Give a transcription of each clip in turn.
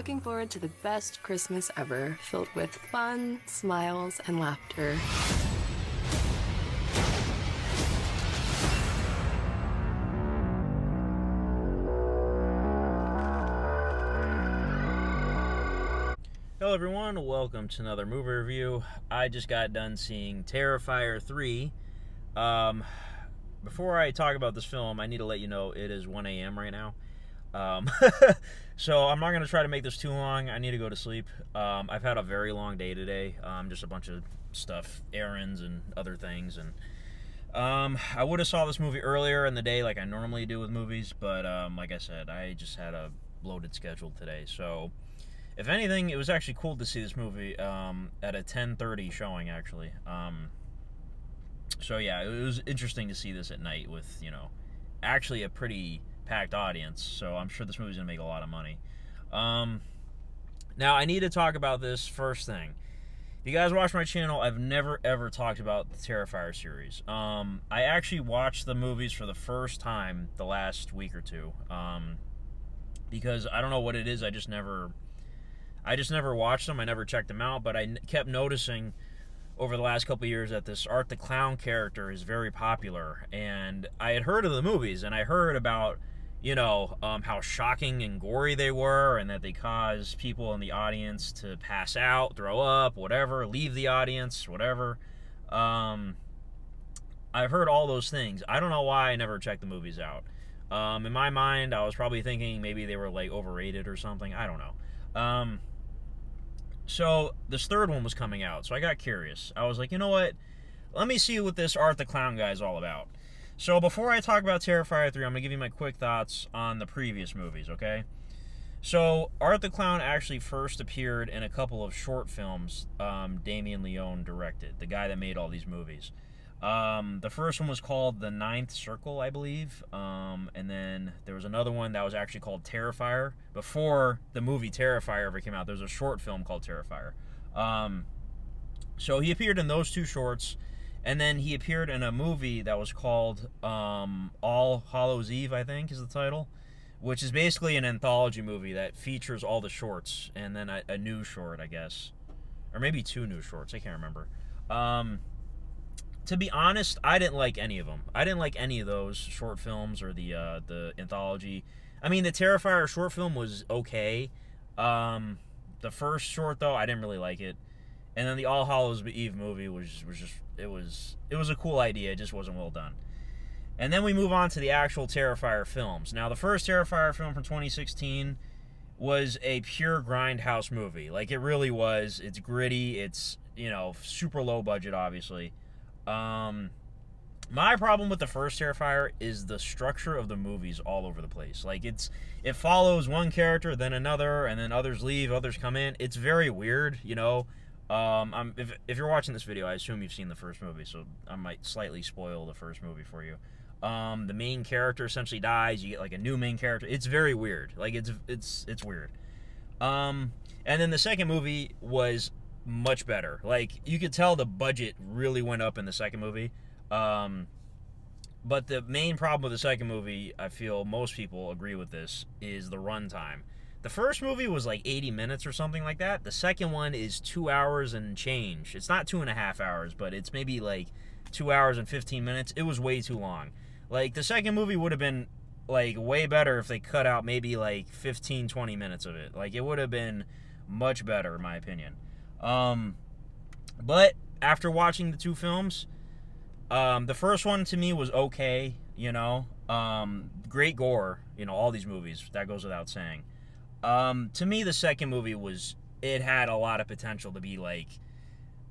looking forward to the best Christmas ever, filled with fun, smiles, and laughter. Hello everyone, welcome to another movie review. I just got done seeing Terrifier 3. Before I talk about this film, I need to let you know it is 1 a.m. right now. So I'm not going to try to make this too long. I need to go to sleep. I've had a very long day today. Just a bunch of stuff, errands and other things. And I would have saw this movie earlier in the day like I normally do with movies. But like I said, I just had a bloated schedule today. So if anything, it was actually cool to see this movie at a 10:30 showing, actually. So yeah, it was interesting to see this at night with, you know, actually a pretty packed audience. So I'm sure this movie's going to make a lot of money. Now, I need to talk about this first thing. If you guys watch my channel, I've never, ever talked about the Terrifier series. I actually watched the movies for the first time the last week or two. Because I don't know what it is, I just never watched them. I never checked them out, but I kept noticing over the last couple of years that this Art the Clown character is very popular. And I had heard of the movies, and I heard about, you know, how shocking and gory they were, and that they caused people in the audience to pass out, throw up, whatever, leave the audience, whatever. I've heard all those things. I don't know why I never checked the movies out. In my mind, I was probably thinking maybe they were, like, overrated or something. I don't know. So this third one was coming out, so I got curious. I was like, you know what? Let me see what this Art the Clown guy is all about. So before I talk about Terrifier 3, I'm going to give you my quick thoughts on the previous movies, okay? So Art the Clown actually first appeared in a couple of short films Damien Leone directed, the guy that made all these movies. The first one was called The Ninth Circle, I believe. And then there was another one that was actually called Terrifier. Before the movie Terrifier ever came out, there was a short film called Terrifier. So he appeared in those two shorts. And then he appeared in a movie that was called All Hallows Eve, I think is the title. Which is basically an anthology movie that features all the shorts. And then a new short, I guess. Or maybe two new shorts, I can't remember. To be honest, I didn't like any of them. I didn't like any of those short films or the anthology. I mean, the Terrifier short film was okay. The first short, though, I didn't really like it. And then the All Hallows Eve movie was just it was a cool idea. It just wasn't well done. And then we move on to the actual Terrifier films. Now, the first Terrifier film from 2016 was a pure grindhouse movie. Like, it really was. It's gritty. It's, you know, super low budget, obviously. My problem with the first Terrifier is the structure of the movies all over the place. Like, it follows one character, then another, and then others leave, others come in. It's very weird, you know. If you're watching this video, I assume you've seen the first movie, so I might slightly spoil the first movie for you. The main character essentially dies, you get like a new main character. It's very weird. Like, it's weird. And then the second movie was much better. Like, you could tell the budget really went up in the second movie. But the main problem with the second movie, I feel most people agree with this, is the runtime. The first movie was like 80 minutes or something like that. The second one is 2 hours and change. It's not 2.5 hours, but it's maybe like 2 hours and 15 minutes. It was way too long. Like, the second movie would have been like way better if they cut out maybe like 15-20 minutes of it. Like, it would have been much better in my opinion. But after watching the two films, the first one to me was okay, you know, great gore, you know, all these movies, that goes without saying. To me, the second movie it had a lot of potential to be like,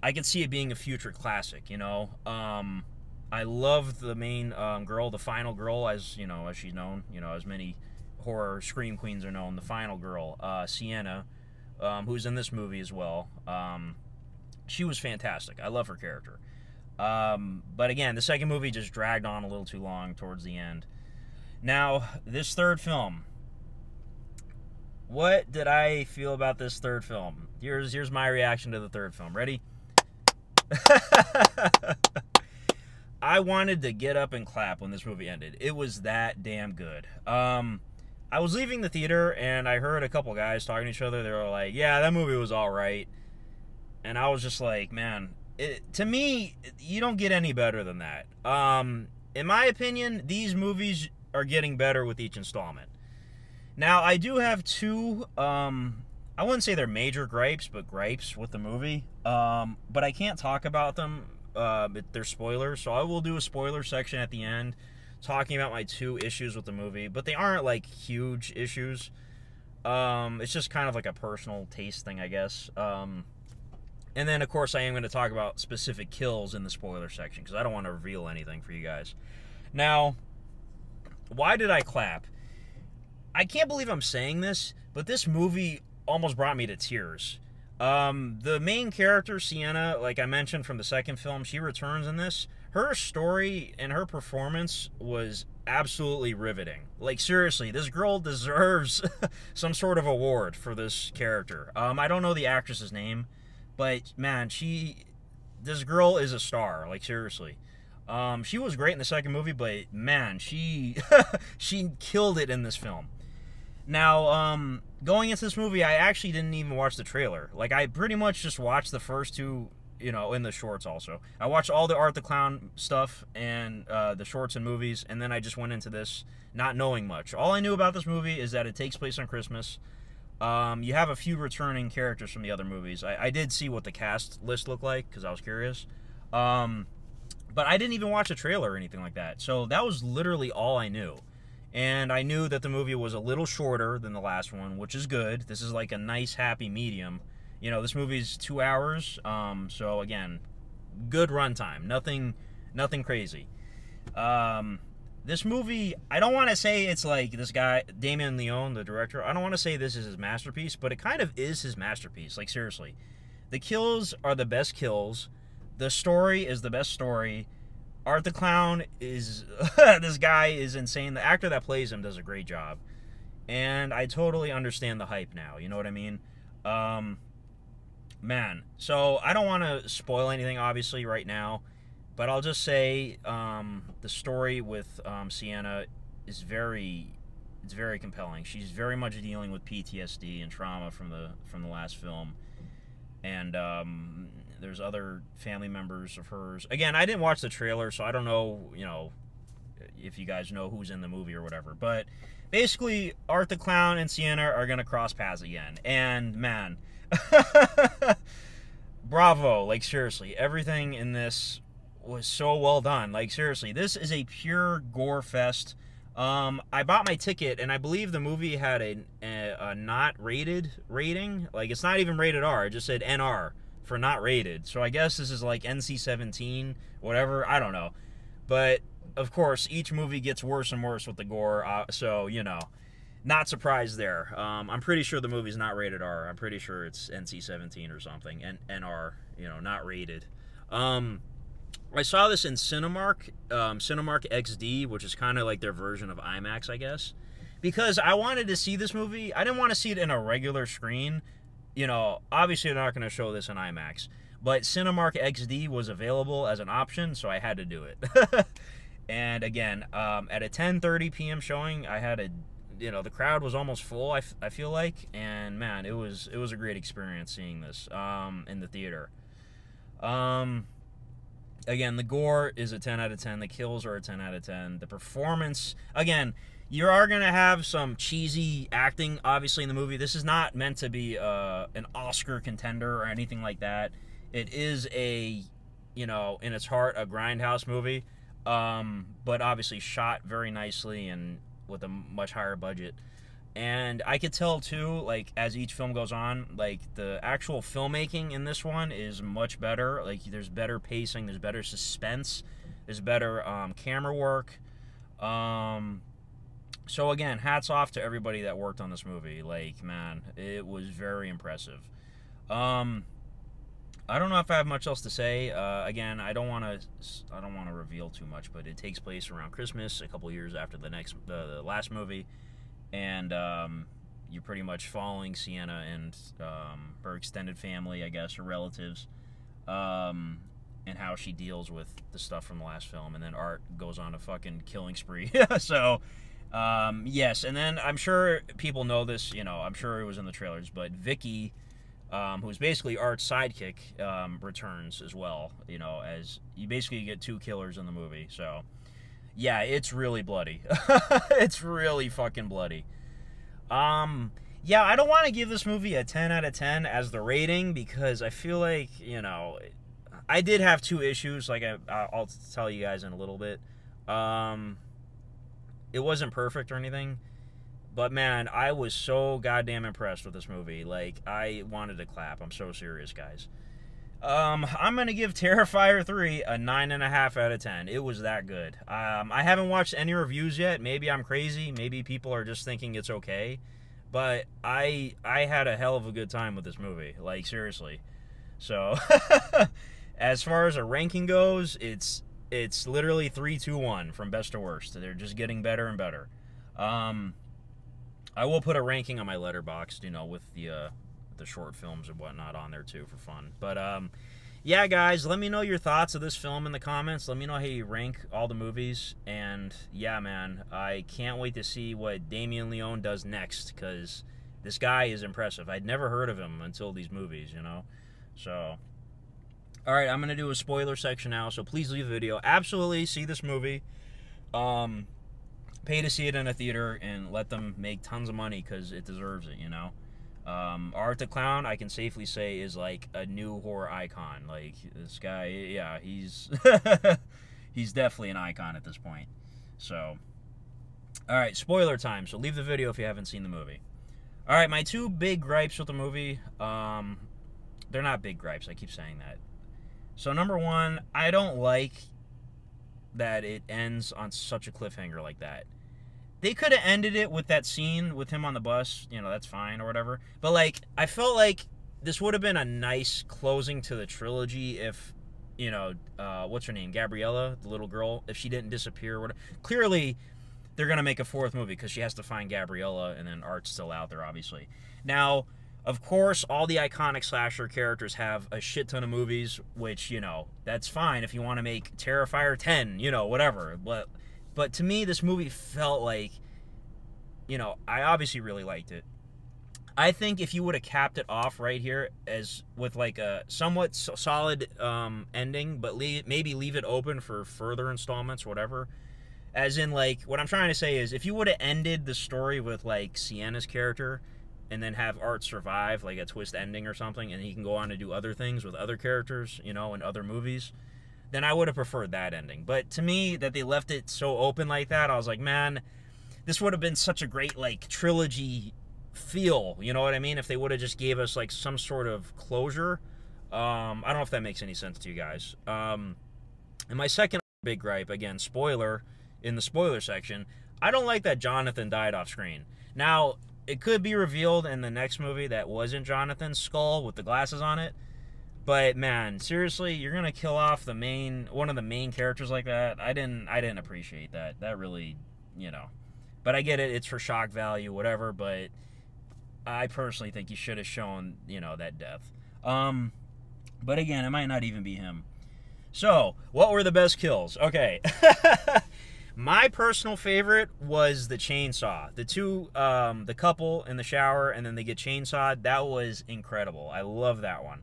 I could see it being a future classic, you know. I loved the main girl, the final girl, as, you know, as she's known, you know, as many horror scream queens are known, the final girl, Sienna, who's in this movie as well. She was fantastic. I love her character. But again, the second movie just dragged on a little too long towards the end. Now, this third film. What did I feel about this third film? Here's my reaction to the third film. Ready? I wanted to get up and clap when this movie ended. It was that damn good. I was leaving the theater, and I heard a couple guys talking to each other. They were like, yeah, that movie was all right. And I was just like, man, to me, you don't get any better than that. In my opinion, these movies are getting better with each installment. Now, I do have two, I wouldn't say they're major gripes, but gripes with the movie. But I can't talk about them. They're spoilers, so I will do a spoiler section at the end talking about my two issues with the movie. But they aren't, like, huge issues. It's just kind of like a personal taste thing, I guess. And then, of course, I am going to talk about specific kills in the spoiler section, because I don't want to reveal anything for you guys. Now, why did I clap? I can't believe I'm saying this, but this movie almost brought me to tears. The main character, Sienna, like I mentioned from the second film, she returns in this. Her story and her performance was absolutely riveting. Like, seriously, this girl deserves some sort of award for this character. I don't know the actress's name, but, man, this girl is a star, like, seriously. She was great in the second movie, but, man, she killed it in this film. Now, going into this movie, I actually didn't even watch the trailer. Like, I pretty much just watched the first two, you know, in the shorts also. I watched all the Art the Clown stuff and the shorts and movies, and then I just went into this not knowing much. All I knew about this movie is that it takes place on Christmas. You have a few returning characters from the other movies. I did see what the cast list looked like, because I was curious. But I didn't even watch a trailer or anything like that. So that was literally all I knew. And I knew that the movie was a little shorter than the last one, which is good. This is like a nice, happy medium. You know, this movie's 2 hours. So, again, good runtime. Nothing crazy. This movie, I don't want to say it's like this guy, Damien Leone, the director, I don't want to say this is his masterpiece, but it kind of is his masterpiece. Like, seriously. The kills are the best kills. The story is the best story. Art the Clown is... this guy is insane. The actor that plays him does a great job. And I totally understand the hype now. You know what I mean? Man. So, I don't want to spoil anything, obviously, right now. But I'll just say the story with Sienna is very compelling. She's very much dealing with PTSD and trauma from the last film. And there's other family members of hers. Again, I didn't watch the trailer, so I don't know, you know, if you guys know who's in the movie or whatever. But basically, Art the Clown and Sienna are going to cross paths again. And, man, bravo. Like, seriously, everything in this was so well done. Like, seriously, this is a pure gore fest. I bought my ticket, and I believe the movie had a not rated rating. Like, it's not even rated R. It just said NR for not rated. So I guess this is like NC-17, whatever. I don't know. But, of course, each movie gets worse and worse with the gore. So, you know, not surprised there. I'm pretty sure the movie's not rated R. I'm pretty sure it's NC-17 or something. NR, you know, not rated. I saw this in Cinemark, Cinemark XD, which is kind of like their version of IMAX, I guess. Because I wanted to see this movie. I didn't want to see it in a regular screen. You know, obviously they're not going to show this in IMAX. But Cinemark XD was available as an option, so I had to do it. And again, at a 10:30 p.m. showing, I had a, you know, the crowd was almost full, I feel like. And, man, it was a great experience seeing this in the theater. Again, the gore is a 10 out of 10. The kills are a 10 out of 10. The performance, again, you are going to have some cheesy acting, obviously, in the movie. This is not meant to be an Oscar contender or anything like that. It is a, you know, in its heart, a grindhouse movie, but obviously shot very nicely and with a much higher budget. And I could tell, too, like, as each film goes on, like, the actual filmmaking in this one is much better. Like, there's better pacing, there's better suspense, there's better camera work. So, again, hats off to everybody that worked on this movie. Like, man, it was very impressive. I don't know if I have much else to say. Again, I don't want to reveal too much, but it takes place around Christmas, a couple years after the last movie. And you're pretty much following Sienna and her extended family, I guess, her relatives, and how she deals with the stuff from the last film. And then Art goes on a fucking killing spree. So, Yes, and then I'm sure people know this, you know, I'm sure it was in the trailers, but Vicky, who's basically Art's sidekick, returns as well, you know, as you basically get two killers in the movie, so, yeah, it's really bloody. It's really fucking bloody. Yeah, I don't want to give this movie a 10 out of 10 as the rating, because I feel like, you know, I did have two issues, like I'll tell you guys in a little bit. It wasn't perfect or anything, but man, I was so goddamn impressed with this movie. Like, I wanted to clap. I'm so serious, guys. I'm gonna give Terrifier 3 a 9.5 out of 10. It was that good. I haven't watched any reviews yet. Maybe I'm crazy. Maybe people are just thinking it's okay. But I had a hell of a good time with this movie. Like, seriously. So, as far as a ranking goes, it's literally 3, 2, 1 from best to worst. They're just getting better and better. I will put a ranking on my Letterboxd, you know, with the short films and whatnot on there too for fun. But yeah, guys, let me know your thoughts of this film in the comments. Let me know how you rank all the movies. And yeah, man, I can't wait to see what Damien Leone does next, because this guy is impressive. I'd never heard of him until these movies, you know. So, all right, I'm going to do a spoiler section now, so please leave the video. Absolutely see this movie. Pay to see it in a theater and let them make tons of money, because it deserves it, you know. Art the Clown, I can safely say, is like a new horror icon. Like, this guy, yeah, he's he's definitely an icon at this point. So, all right, spoiler time. So leave the video if you haven't seen the movie. All right, my two big gripes with the movie, they're not big gripes. I keep saying that. So number one, I don't like that it ends on such a cliffhanger like that. They could have ended it with that scene with him on the bus, you know, that's fine or whatever. But, like, I felt like this would have been a nice closing to the trilogy if, you know, what's her name? Gabriella, the little girl, if she didn't disappear or whatever. Clearly, they're going to make a fourth movie because she has to find Gabriella, and then Art's still out there, obviously. Now, of course, all the iconic slasher characters have a shit ton of movies, which, you know, that's fine if you want to make Terrifier 10, you know, whatever. But to me, this movie felt like, you know, I obviously really liked it. I think if you would have capped it off right here as with like a somewhat solid ending, but maybe leave it open for further installments, whatever. As in, like, what I'm trying to say is, if you would have ended the story with, like, Sienna's character and then have Art survive, like a twist ending or something, and he can go on to do other things with other characters, you know, in other movies, then I would have preferred that ending. But to me, that they left it so open like that, I was like, man, this would have been such a great, like, trilogy feel, you know what I mean? If they would have just gave us, like, some sort of closure. I don't know if that makes any sense to you guys. And my second big gripe, again, spoiler, in the spoiler section, I don't like that Jonathan died off screen. Now, it could be revealed in the next movie that wasn't Jonathan's skull with the glasses on it. But man, seriously, you're gonna kill off one of the main characters like that? I didn't appreciate that. That really, you know. But I get it, it's for shock value, whatever, but I personally think you should have shown, you know, that death. But again, it might not even be him. So, what were the best kills? Okay. My personal favorite was the chainsaw. The couple in the shower, and then they get chainsawed. That was incredible. I love that one.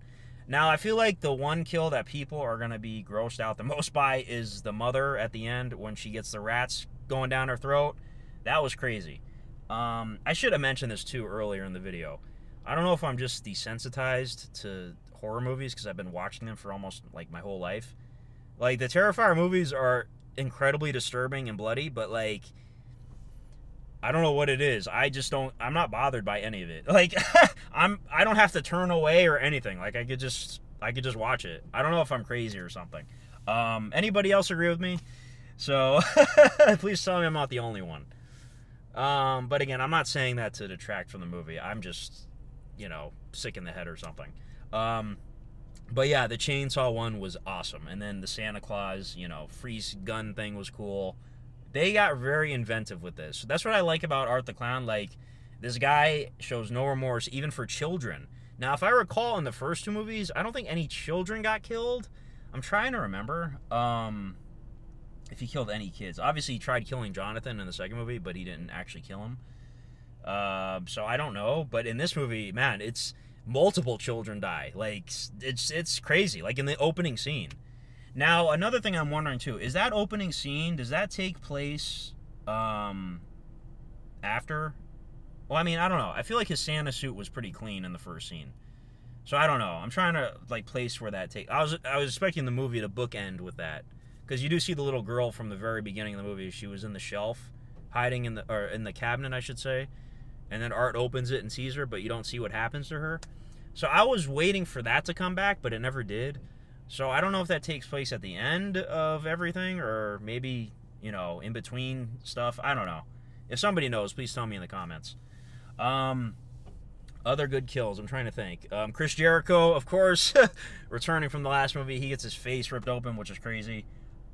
Now, I feel like the one kill that people are going to be grossed out the most by is the mother at the end when she gets the rats going down her throat. That was crazy. I should have mentioned this, too, earlier in the video. I don't know if I'm just desensitized to horror movies because I've been watching them for almost, like, my whole life. Like, the Terrifier movies are incredibly disturbing and bloody, but, like, I don't know what it is. I'm not bothered by any of it. Like, I don't have to turn away or anything. Like, I could just watch it. I don't know if I'm crazy or something. Anybody else agree with me? So, please tell me I'm not the only one. But again, I'm not saying that to detract from the movie. I'm just, you know, sick in the head or something. But yeah, the chainsaw one was awesome. And then the Santa Claus, you know, freeze gun thing was cool. They got very inventive with this. So that's what I like about Art the Clown. Like, this guy shows no remorse, even for children. Now, if I recall in the first two movies, I don't think any children got killed. I'm trying to remember. if he killed any kids. Obviously, he tried killing Jonathan in the second movie, but he didn't actually kill him. So I don't know. But in this movie, man, it's multiple children die. Like, it's crazy. Like, in the opening scene. Now, another thing I'm wondering, too, is that opening scene, does that take place after? Well, I mean, I don't know. I feel like his Santa suit was pretty clean in the first scene. So I don't know. I'm trying to, like, place where that takes... I was expecting the movie to bookend with that. Because you do see the little girl from the very beginning of the movie. She was in the shelf, hiding in the cabinet, I should say. And then Art opens it and sees her, but you don't see what happens to her. So I was waiting for that to come back, but it never did. So I don't know if that takes place at the end of everything, or maybe, you know, in between stuff. I don't know. If somebody knows, please tell me in the comments. Other good kills, I'm trying to think. Chris Jericho, of course, returning from the last movie. He gets his face ripped open, which is crazy.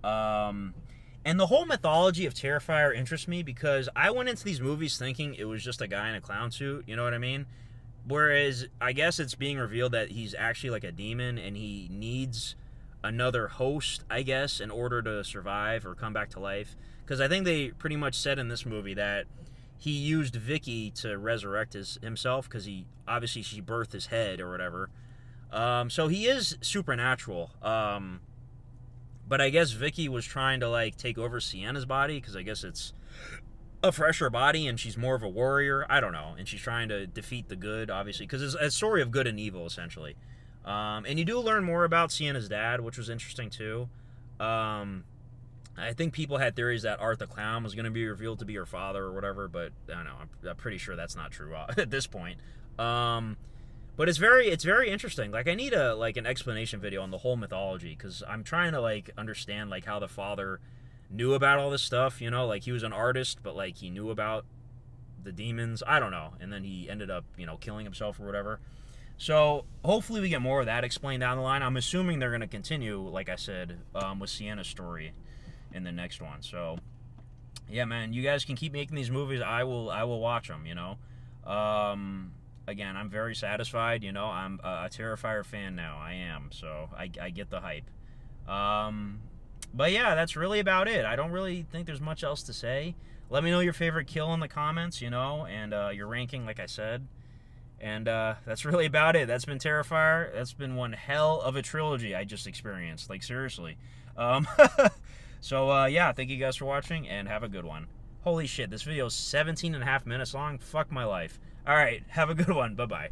And the whole mythology of Terrifier interests me because I went into these movies thinking it was just a guy in a clown suit, you know what I mean? Whereas, I guess it's being revealed that he's actually like a demon and he needs another host, I guess, in order to survive or come back to life. Because I think they pretty much said in this movie that he used Vicky to resurrect himself because obviously she birthed his head or whatever. So he is supernatural. But I guess Vicky was trying to, like, take over Sienna's body because I guess it's a fresher body and she's more of a warrior. I don't know. And she's trying to defeat the good, obviously, because it's a story of good and evil, essentially. And you do learn more about Sienna's dad, which was interesting, too. I think people had theories that Art the Clown was going to be revealed to be her father or whatever, but I don't know. I'm pretty sure that's not true at this point. But it's very interesting. Like, I need an explanation video on the whole mythology because I'm trying to, like, understand, like, how the father knew about all this stuff, you know? Like, he was an artist, but, like, he knew about the demons. I don't know. And then he ended up, you know, killing himself or whatever. So, hopefully we get more of that explained down the line. I'm assuming they're going to continue, like I said, with Sienna's story in the next one. So, yeah, man, you guys can keep making these movies. I will watch them, you know? Again, I'm very satisfied, you know, I'm a Terrifier fan now, I am, so I get the hype. But yeah, that's really about it. I don't really think there's much else to say. Let me know your favorite kill in the comments, you know, and your ranking, like I said. And that's really about it. That's been Terrifier. That's been one hell of a trilogy I just experienced, like, seriously. So, yeah, thank you guys for watching, and have a good one. Holy shit, this video is 17.5 minutes long. Fuck my life. All right, have a good one. Bye-bye.